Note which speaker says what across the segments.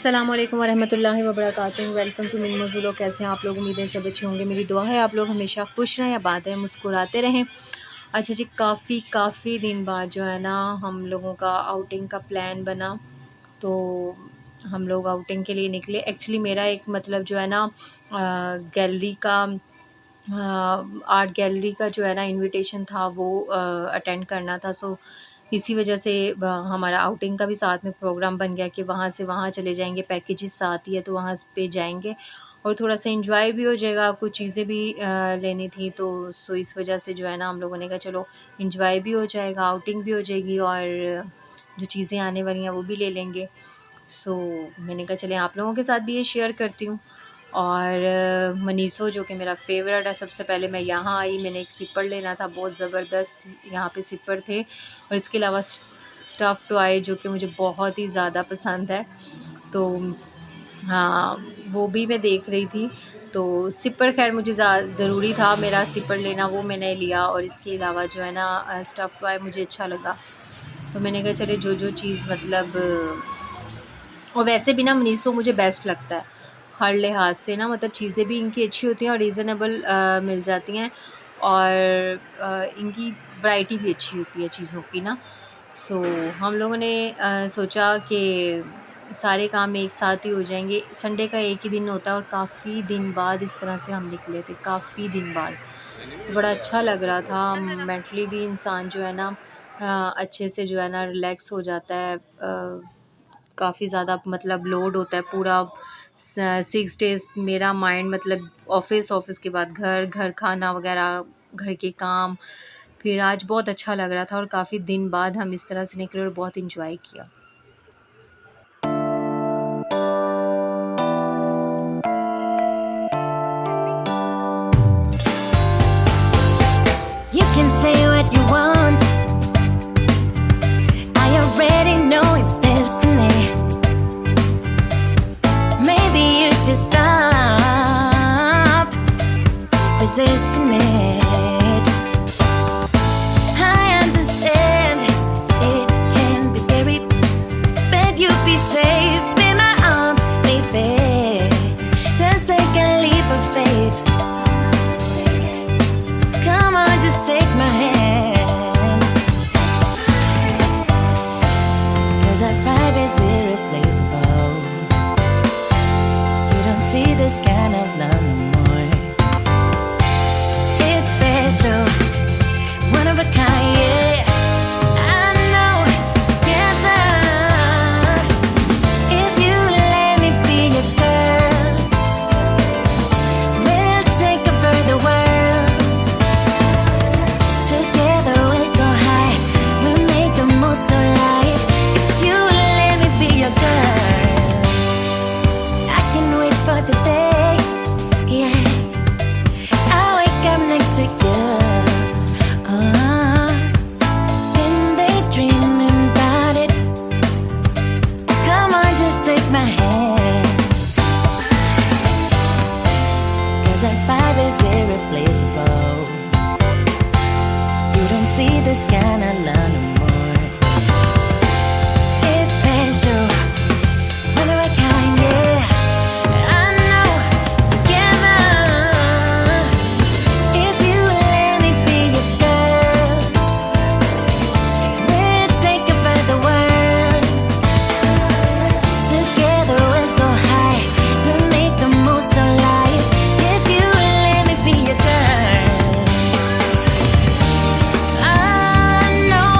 Speaker 1: अस्सलामुअलैकुम वरहमतुल्लाहि वबरकातुहू। Welcome to MinMux Vlogs। कैसे हैं आप लोग? उम्मीदें सब अच्छे होंगे। मेरी दुआ है आप लोग हमेशा खुश रहें, आबाद रहें, मुस्कुराते रहें। अच्छा जी, काफ़ी दिन बाद जो है ना हम लोगों का आउटिंग का प्लान बना, तो हम लोग आउटिंग के लिए निकले। एक्चुअली मेरा एक मतलब जो है ना गैलरी का आर्ट गैलरी का जो है ना इनविटेशन था, वो अटेंड करना था। सो इसी वजह से हमारा आउटिंग का भी साथ में प्रोग्राम बन गया कि वहाँ से वहाँ चले जाएंगे। पैकेजेस साथ ही है तो वहाँ पे जाएंगे और थोड़ा सा एंजॉय भी हो जाएगा। कुछ चीज़ें भी लेनी थी, तो सो इस वजह से जो है ना हम लोगों ने कहा चलो एंजॉय भी हो जाएगा, आउटिंग भी हो जाएगी और जो चीज़ें आने वाली हैं वो भी ले लेंगे। सो मैंने कहा चले आप लोगों के साथ भी ये शेयर करती हूँ। और मनीसो जो कि मेरा फेवरेट है, सबसे पहले मैं यहाँ आई, मैंने एक सिपर लेना था, बहुत ज़बरदस्त यहाँ पे सिपर थे। और इसके अलावा स्टफ़ टॉय जो कि मुझे बहुत ही ज़्यादा पसंद है, तो हाँ वो भी मैं देख रही थी। तो सिपर खैर मुझे ज़रूरी था मेरा सिपर लेना, वो मैंने लिया। और इसके अलावा जो है ना स्टफ़ टॉय मुझे अच्छा लगा, तो मैंने कहा चले जो चीज़ मतलब और वैसे भी ना मनीसो मुझे बेस्ट लगता है हर लिहाज से ना, मतलब चीज़ें भी इनकी अच्छी होती हैं और रीज़नेबल मिल जाती हैं और इनकी वैरायटी भी अच्छी होती है चीज़ों की ना। सो हम लोगों ने सोचा कि सारे काम एक साथ ही हो जाएंगे। संडे का एक ही दिन होता है और काफ़ी दिन बाद इस तरह से हम निकले थे, काफ़ी दिन बाद। तो बड़ा अच्छा लग रहा था, मेंटली भी इंसान जो है ना अच्छे से जो है ना रिलैक्स हो जाता है। काफ़ी ज़्यादा मतलब लोड होता है पूरा 6 डेज़ मेरा माइंड, मतलब ऑफ़िस के बाद घर, घर खाना वगैरह, घर के काम। फिर आज बहुत अच्छा लग रहा था और काफ़ी दिन बाद हम इस तरह से निकले और बहुत एंजॉय किया।
Speaker 2: You can say what you want, I already know it's destiny. Maybe you should stop resisting it. I understand it can be scary, but you'll be safe in my arms, baby. Just take a leap of faith. Come on, just take my hand, 'cause our vibe is irreplaceable. You don't see this kind of love no more. It's special, one of a kind, yeah. I know, together, if you let me be your girl, we'll take over the world. Together we'll go high, we'll make the most of life. If you let me be your girl, I can wait for the day, yeah, I'll wake up next to you, and daydreaming about it. Come on, just take my hand, 'cause our vibe is irreplaceable. You don't see this kind of love no more. It's special, one of a kind, yeah. I know, together, if you let me be your girl, we'll take over the world. Together we'll go high, we'll make the most of life. If you let me be your girl, I know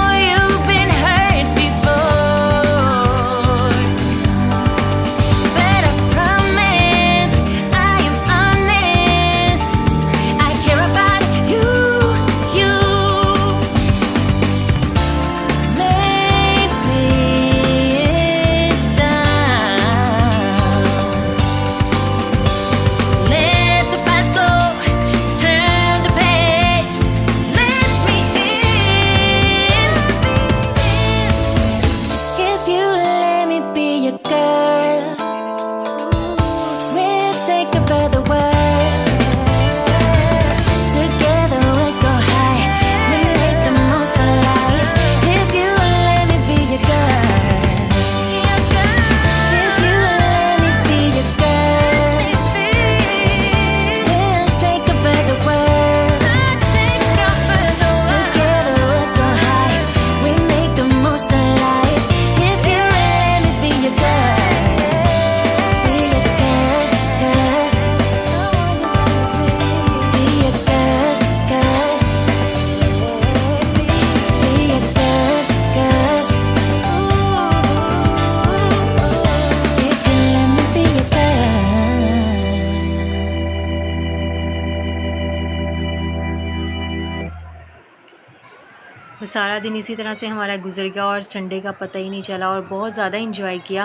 Speaker 1: तो सारा दिन इसी तरह से हमारा गुजर गया और संडे का पता ही नहीं चला और बहुत ज़्यादा इंजॉय किया।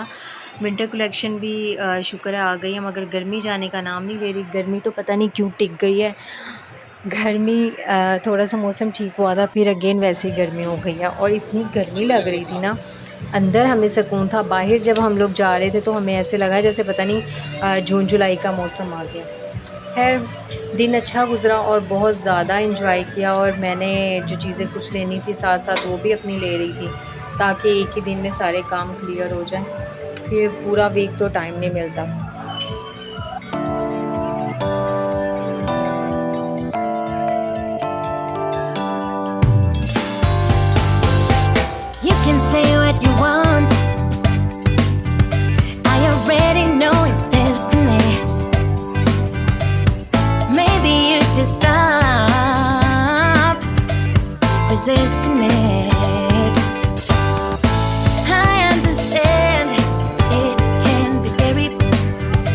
Speaker 1: विंटर कलेक्शन भी शुक्र है आ गई है, मगर गर्मी जाने का नाम नहीं ले रही। गर्मी तो पता नहीं क्यों टिक गई है। गर्मी थोड़ा सा मौसम ठीक हुआ था, फिर अगेन वैसे ही गर्मी हो गई है और इतनी गर्मी लग रही थी ना। अंदर हमें सुकून था, बाहर जब हम लोग जा रहे थे तो हमें ऐसे लगा जैसे पता नहीं जून जुलाई का मौसम आ गया। खैर दिन अच्छा गुजरा और बहुत ज़्यादा इंजॉय किया और मैंने जो चीज़ें कुछ लेनी थी साथ साथ वो भी अपनी ले रही थी, ताकि एक ही दिन में सारे काम क्लियर हो जाएं। फिर पूरा वीक तो टाइम नहीं मिलता।
Speaker 2: You can say what you want. I already know it's destiny. Maybe you should stop resisting it. I understand it can be scary,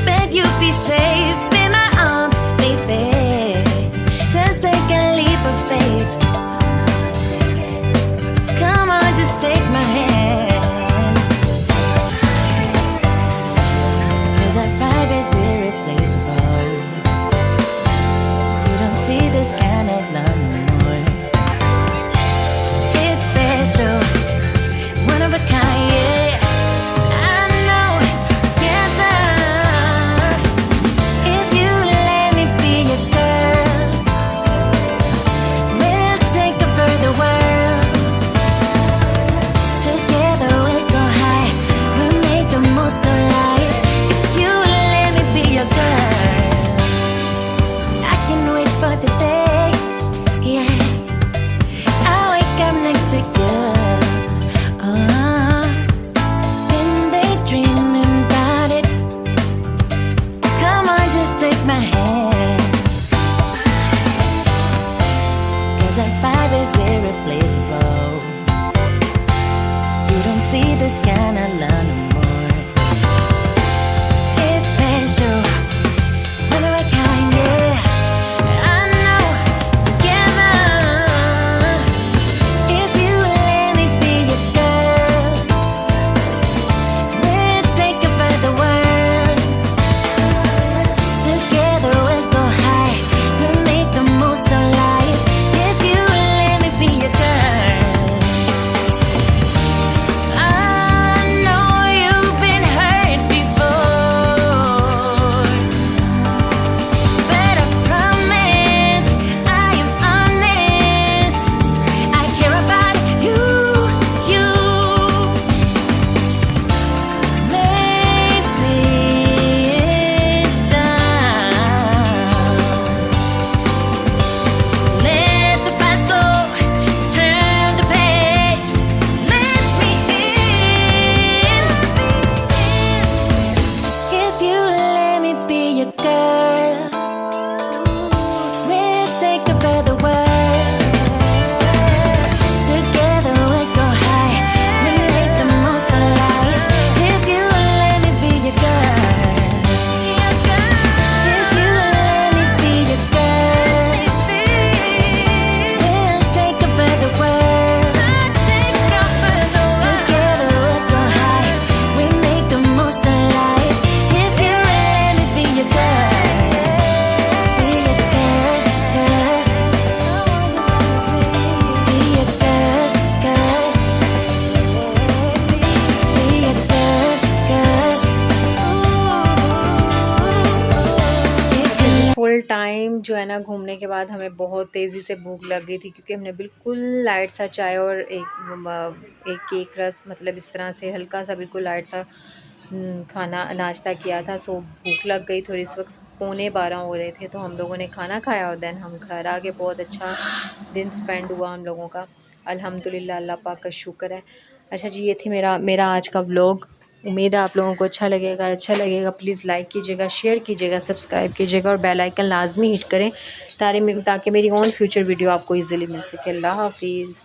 Speaker 2: but you'll be safe in my arms, baby. Just take a leap of faith. Come on, just take my hand. 'Cause our vibe is irreplaceable. You don't see this kind of love no more. It's special, one of a kind, yeah. I know, together. If you let me be your girl, we'll take over the world. Together we'll go high, we'll make the most of life. If you let me be your girl, I can wait for the day, yeah. I'll wake up next to you, then daydreaming about it. Come on, just take my hand. 'Cause our vibe is irreplaceable. You don't see this kind of love no more. It's special, one of a kind, yeah. I know, together. If you let me be your girl, we'll take over the world. Together we'll go high, we'll make the most of life. If you let me be your girl. I know you've been hurt before, but I promise I am honest. I care about you, you. Maybe it's time. So let the past go, turn the page, let me in. If you let me be your girl, we'll take over the world. Together we'll go high, we'll make the most of life. If you let me be your girl, if you let me be your girl, we'll take over the world. Together we'll go high, we'll make the most of life. If you let me be your girl, be your girl, girl. Be your girl, girl. Be your girl, girl. If you
Speaker 1: full time जो है ना घूमने के बाद हमें बहुत तेज़ी से भूख लग गई थी, क्योंकि हमने बिल्कुल लाइट सा चाय और एक केक रस, मतलब इस तरह से हल्का सा बिल्कुल लाइट सा खाना नाश्ता किया था। सो भूख लग गई थोड़ी। इस वक्त 11:15 हो रहे थे, तो हम लोगों ने खाना खाया और देन हम घर आ गए। बहुत अच्छा दिन स्पेंड हुआ हम लोगों का, अल्हम्दुलिल्लाह, अल्लाह पाक का शुक्र है। अच्छा जी, ये थी मेरा आज का व्लॉग। उम्मीद है आप लोगों को अच्छा लगेगा। अच्छा लगेगा प्लीज़ लाइक कीजिएगा, शेयर कीजिएगा, सब्सक्राइब कीजिएगा और बेल आइकन लाजमी हिट करें ताकि मेरी ऑन फ्यूचर वीडियो आपको इजीली मिल सके। अल्लाह हाफिज़।